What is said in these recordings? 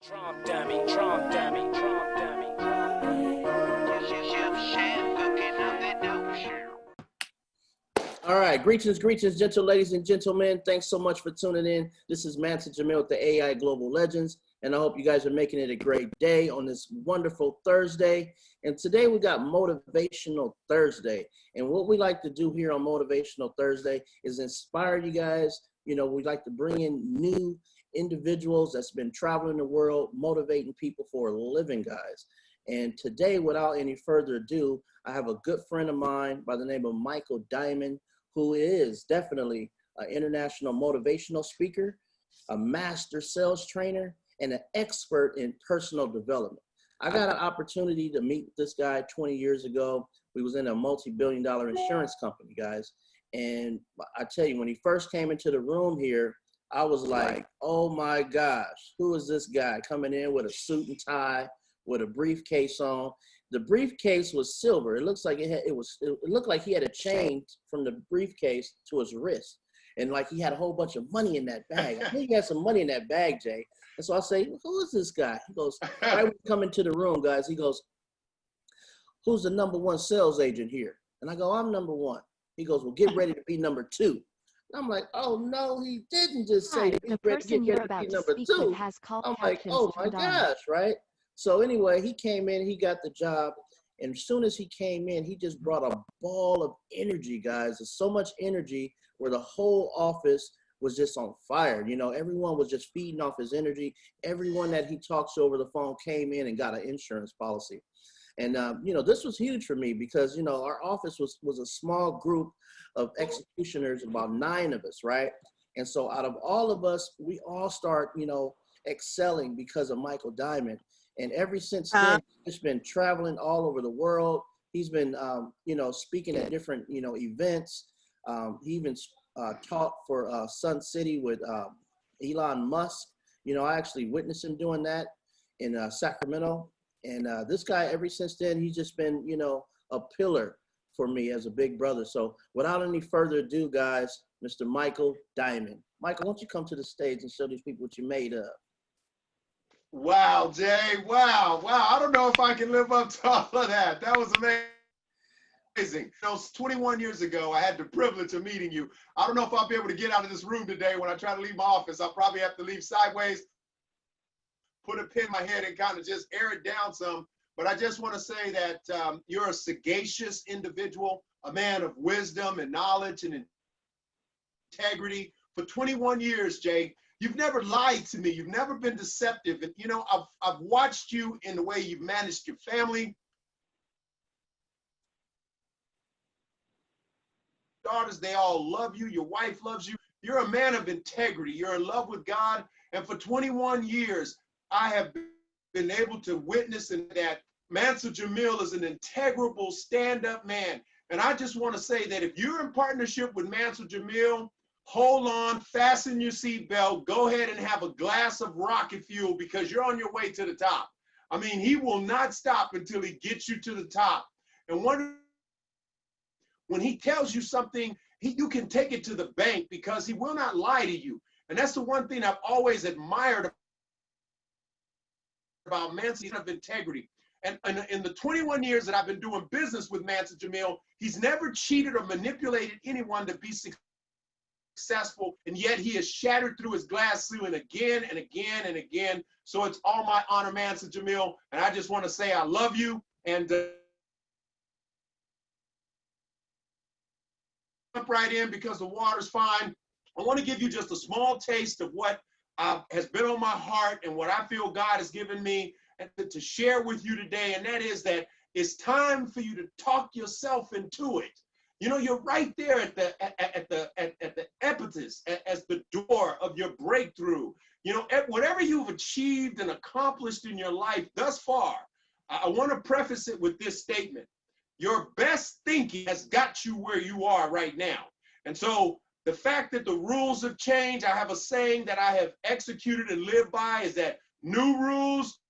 Trump dummy, Trump dummy, Trump dummy. All right, greetings, gentle ladies and gentlemen. Thanks so much for tuning in. This is Mansa Jamil with the AI Global Legends, and I hope you guys are making it a great day on this wonderful Thursday. And today we got Motivational Thursday. And what we like to do here on Motivational Thursday is inspire you guys. You know, we like to bring in new individuals that's been traveling the world, motivating people for a living, guys. And today, without any further ado, I have a good friend of mine by the name of Michael Diamond, who is definitely an international motivational speaker, a master sales trainer, and an expert in personal development. I got an opportunity to meet this guy 20 years ago. We was in a multi-billion-dollar insurance company, guys. And I tell you, when he first came into the room here, I was like, oh my gosh, who is this guy coming in with a suit and tie, with a briefcase on? The briefcase was silver. It looks like it looked like he had a chain from the briefcase to his wrist, and like he had a whole bunch of money in that bag. I think he had some money in that bag, Jay. And so I say, who is this guy? He goes, right when we come into the room, guys, he goes, who's the #1 sales agent here? And I go, I'm #1. He goes, well, get ready to be #2. And I'm like, oh no, he didn't just say Hi, the person you're about to speak with has called I'm like, captions oh my turned on. gosh, right? So anyway, he came in, he got the job. And as soon as he came in, he just brought a ball of energy, guys. There's so much energy where the whole office was just on fire. You know, everyone was just feeding off his energy. Everyone that he talks to over the phone came in and got an insurance policy. And, you know, this was huge for me because, you know, our office was a small group of executioners, about 9 of us, right? And so out of all of us, we all start, you know, excelling because of Michael Diamond. And ever since then, he's been traveling all over the world. He's been, you know, speaking at different, you know, events. He even taught for Sun City with Elon Musk. You know, I actually witnessed him doing that in Sacramento. And this guy, ever since then, he's just been, you know, a pillar for me as a big brother. So without any further ado, guys, Mr. Michael Diamond. Michael, why don't you come to the stage and show these people what you made of? Wow, Jay. Wow. I don't know if I can live up to all of that. That was amazing. You know, 21 years ago, I had the privilege of meeting you. I don't know if I'll be able to get out of this room today. When I try to leave my office, I'll probably have to leave sideways, put a pin in my head and kind of just air it down some. But I just want to say that you're a sagacious individual, a man of wisdom and knowledge and integrity. For 21 years, Jay, you've never lied to me. You've never been deceptive. And, you know, I've watched you in the way you've managed your family. Daughters, they all love you. Your wife loves you. You're a man of integrity. You're in love with God. And for 21 years, I have been able to witness in that Mansa Jamil is an integrable stand-up man. And I just want to say that if you're in partnership with Mansa Jamil, hold on, fasten your seatbelt, go ahead and have a glass of rocket fuel because you're on your way to the top. I mean, he will not stop until he gets you to the top. And when he tells you something, you can take it to the bank because he will not lie to you. And that's the one thing I've always admired about Mansa of integrity. And in the 21 years that I've been doing business with Mansa Jamil, he's never cheated or manipulated anyone to be successful, and yet he has shattered through his glass ceiling again and again and again. So it's all my honor, Mansa Jamil, and I just want to say I love you, and jump right in because the water's fine. I want to give you just a small taste of what has been on my heart and what I feel God has given me and to share with you today, and that is that it's time for you to talk yourself into it. You know, you're right there at the epicenter, as the door of your breakthrough. You know, whatever you've achieved and accomplished in your life thus far, I want to preface it with this statement. Your best thinking has got you where you are right now. And so the fact that the rules have changed, I have a saying that I have executed and lived by is that new rules,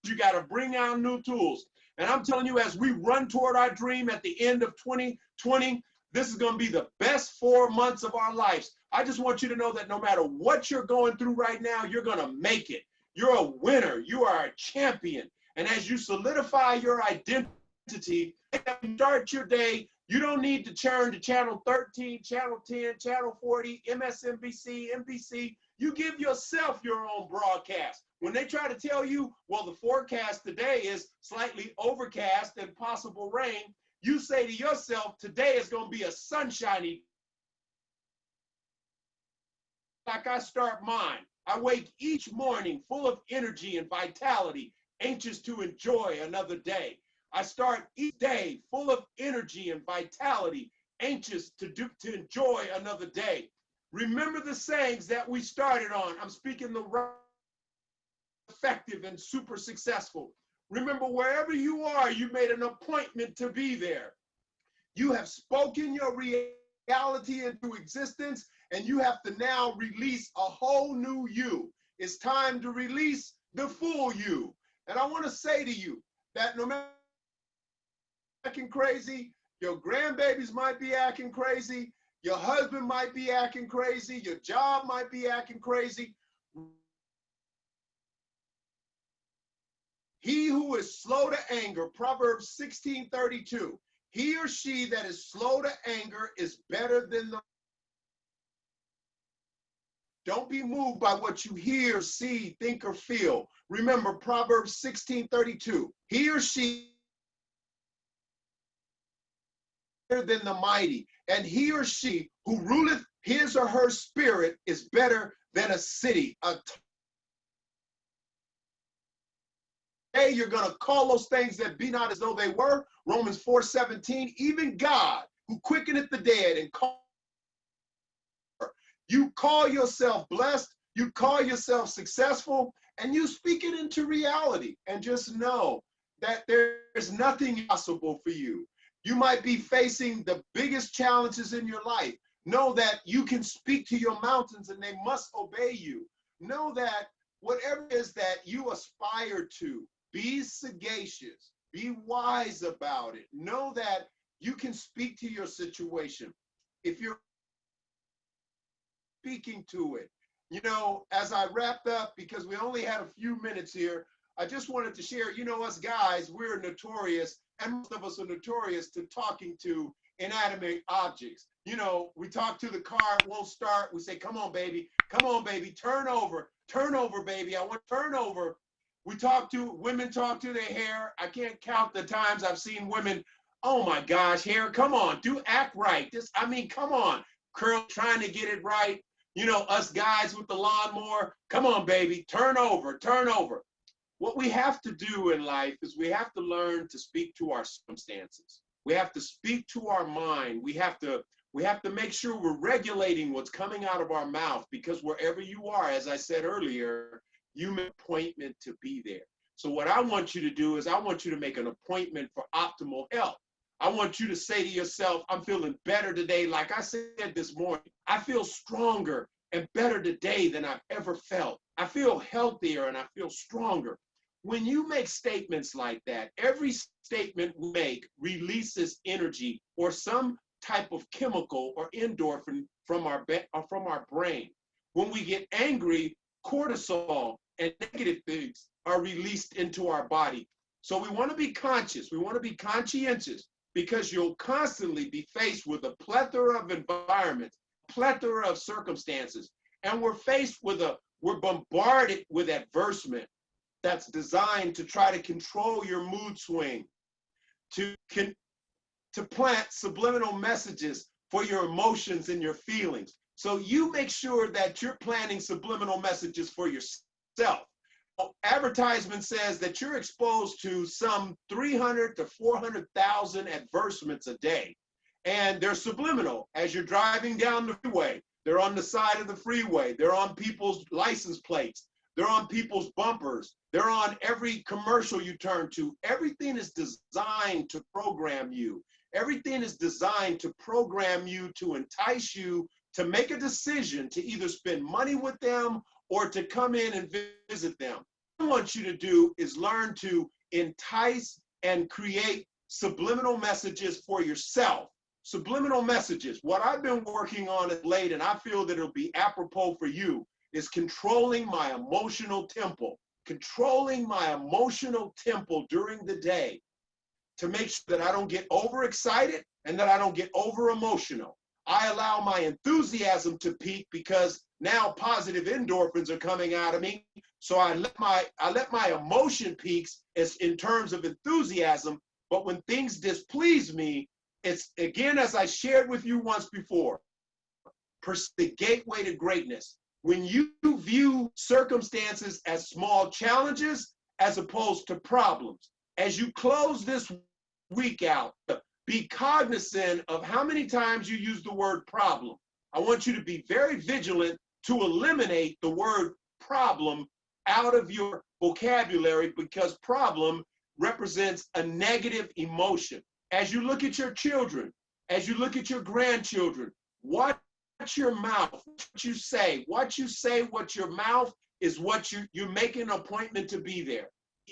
you got to bring out new tools. And I'm telling you, as we run toward our dream at the end of 2020, this is going to be the best 4 months of our lives. I just want you to know that no matter what you're going through right now, you're going to make it. You're a winner. You are a champion. And as you solidify your identity, and start your day, you don't need to turn to channel 13, channel 10, channel 40, MSNBC, NBC. You give yourself your own broadcast. When they try to tell you, well, the forecast today is slightly overcast and possible rain, you say to yourself, today is going to be a sunshiny. Like I start mine. I wake each morning full of energy and vitality, anxious to enjoy another day. I start each day full of energy and vitality, anxious to enjoy another day. Remember the sayings that we started on. I'm speaking the right, effective and super successful. Remember, wherever you are, you made an appointment to be there. You have spoken your reality into existence, and you have to now release a whole new you. It's time to release the full you. And I want to say to you that no matter acting crazy, your grandbabies might be acting crazy, your husband might be acting crazy, your job might be acting crazy. He who is slow to anger, Proverbs 16:32, he or she that is slow to anger is better than the. Don't be moved by what you hear, see, think, or feel. Remember Proverbs 16:32, he or she better than the mighty, and he or she who ruleth his or her spirit is better than a city. Today you're going to call those things that be not as though they were. Romans 4:17, even God who quickeneth the dead and call. You call yourself blessed, you call yourself successful, and you speak it into reality. And just know that there's nothing impossible for you. You might be facing the biggest challenges in your life. Know that you can speak to your mountains and they must obey you. Know that whatever it is that you aspire to, be sagacious, be wise about it. Know that you can speak to your situation. If you're speaking to it, you know, as I wrapped up, because we only had a few minutes here, I just wanted to share, you know, us guys, we're notorious, and most of us are notorious to talking to inanimate objects. You know, we talk to the car, it won't start. We say, come on, baby, turn over, baby, I want to turn over. Women talk to their hair. I can't count the times I've seen women, oh my gosh, hair, come on, act right. Come on, curl, trying to get it right. You know, us guys with the lawnmower, come on, baby, turn over. What we have to do in life is we have to learn to speak to our circumstances. We have to speak to our mind. We have to make sure we're regulating what's coming out of our mouth, because wherever you are, as I said earlier, you make an appointment to be there. So what I want you to do is I want you to make an appointment for optimal health. I want you to say to yourself, I'm feeling better today. Like I said this morning, I feel stronger and better today than I've ever felt. I feel healthier and I feel stronger. When you make statements like that, every statement we make releases energy or some type of chemical or endorphin from our brain. When we get angry, cortisol and negative things are released into our body. So we want to be conscious. We want to be conscientious, because you'll constantly be faced with a plethora of environments, plethora of circumstances, and we're bombarded with adversement that's designed to try to control your mood swing, to plant subliminal messages for your emotions and your feelings. So you make sure that you're planting subliminal messages for yourself. Advertisement says that you're exposed to some 300 to 400,000 advertisements a day. And they're subliminal. As you're driving down the freeway, they're on the side of the freeway. They're on people's license plates. They're on people's bumpers. They're on every commercial you turn to. Everything is designed to program you. Everything is designed to program you, to entice you to make a decision to either spend money with them or to come in and visit them. What I want you to do is learn to entice and create subliminal messages for yourself. subliminal messages. What I've been working on of late, and I feel that it'll be apropos for you, is controlling my emotional temple. Controlling my emotional temple during the day to make sure that I don't get overexcited and that I don't get over emotional. I allow my enthusiasm to peak because now positive endorphins are coming out of me. So I let my emotion peaks as in terms of enthusiasm. But when things displease me, it's again, as I shared with you once before, the gateway to greatness. When you view circumstances as small challenges as opposed to problems, as you close this week out, be cognizant of how many times you use the word problem. I want you to be very vigilant to eliminate the word problem out of your vocabulary, because problem represents a negative emotion. As you look at your children, as you look at your grandchildren, watch your mouth, what you say, what your mouth is, what you make an appointment to be there.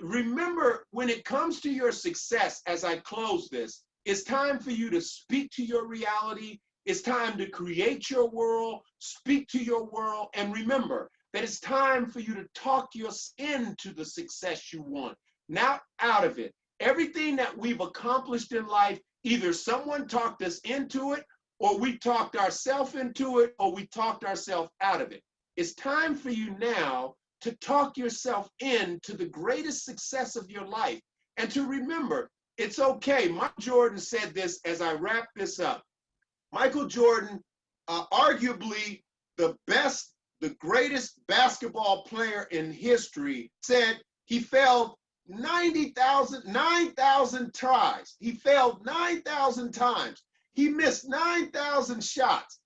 Remember, when it comes to your success, as I close this, it's time for you to speak to your reality. It's time to create your world, speak to your world, and remember that it's time for you to talk yourself into the success you want, not out of it. Everything that we've accomplished in life, either someone talked us into it, or we talked ourselves into it, or we talked ourselves out of it. It's time for you now to talk yourself into the greatest success of your life. And to remember, it's okay. Michael Jordan said this as I wrap this up. Michael Jordan, arguably the greatest basketball player in history, said he failed 9,000 tries. He failed 9,000 times. He missed 9,000 shots.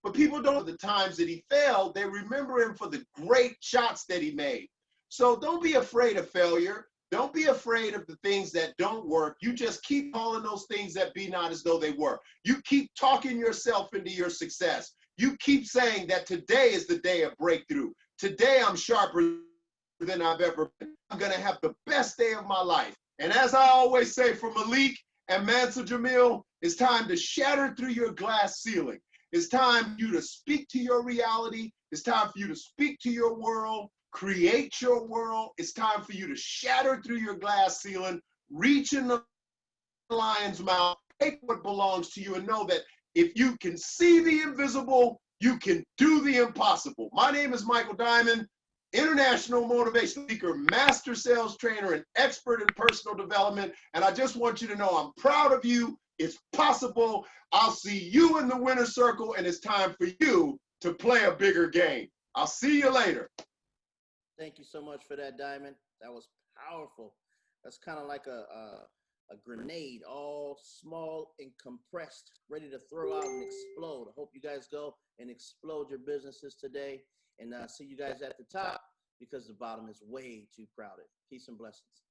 But people don't know the times that he failed. They remember him for the great shots that he made. So don't be afraid of failure. Don't be afraid of the things that don't work. You just keep calling those things that be not as though they were. You keep talking yourself into your success. You keep saying that today is the day of breakthrough. Today I'm sharper than I've ever been. I'm going to have the best day of my life. And as I always say for Malik and Mansa Jamil, it's time to shatter through your glass ceiling. It's time for you to speak to your reality. It's time for you to speak to your world, create your world. It's time for you to shatter through your glass ceiling, reach in the lion's mouth, take what belongs to you, and know that if you can see the invisible, you can do the impossible. My name is Michael Diamond, international motivational speaker, master sales trainer, and expert in personal development. And I just want you to know I'm proud of you. It's possible. I'll see you in the winner's circle, and it's time for you to play a bigger game. I'll see you later. Thank you so much for that, Diamond. That was powerful. That's kind of like a grenade, all small and compressed, ready to throw out and explode. I hope you guys go and explode your businesses today, and see you guys at the top, because the bottom is way too crowded. Peace and blessings.